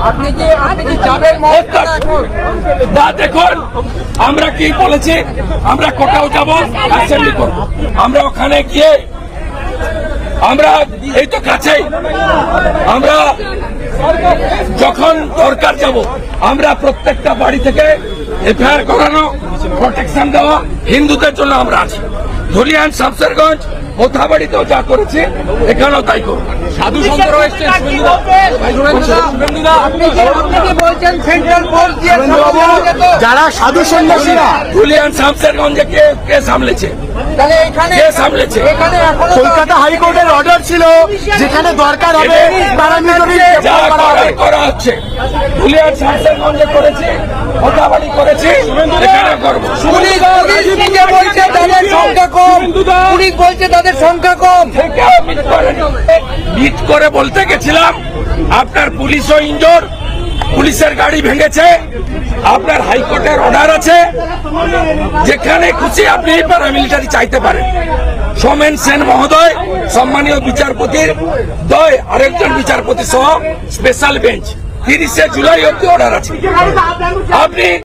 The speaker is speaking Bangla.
আপনি কি যাবেন না? দেখুন আমরা কি বলেছি, আমরা কোথাও যাব, অ্যাসেম্বলি করব। আমরা ওখানে গিয়ে আমরা এই তো কাছেই, আমরা যখন দরকার যাব আমরা প্রত্যেকটা বাড়ি থেকে এফআইআর করানো, প্রোটেকশন দেওয়া, হিন্দুদের জন্য আমরা আছি। ধুলিয়ান, শামসেরগঞ্জ, মোথাবাড়িতেও যা করেছি এখানেও তাই করব। সাধু সন্তরা এসেছেন, যারা সাধু সন্ন্যাসীরা ধুলিয়ান, শামসেরগঞ্জে কে সামলেছে? কে সামলেছে? কলকাতা হাইকোর্টের অর্ডার ছিল যেখানে দরকার হবে যা করা হচ্ছে। ধুলিয়ান, শামসেরগঞ্জে করেছি, মোথাবাড়ি করেছি, এখানে করব। পুলিশ বলছে তাদের সংখ্যা কম, পুলিশ বলছে তাদের সংখ্যা কম। মিট করে বলতে গেছিলাম আপনার পুলিশও ইনজোর, পুলিশের গাড়ি ভেঙেছে, আপনার হাইকোর্টের অর্ডার আছে, যেখানে খুশি আপনি প্যারামিলিটারি চাইতে পারেন। সোমেন সেন মহোদয়, সম্মানীয় বিচারপতির দ্বয়, আরেকজন বিচারপতি সহ স্পেশাল বেঞ্চ 30শে জুলাই অব্দি অর্ডার আছে। আপনি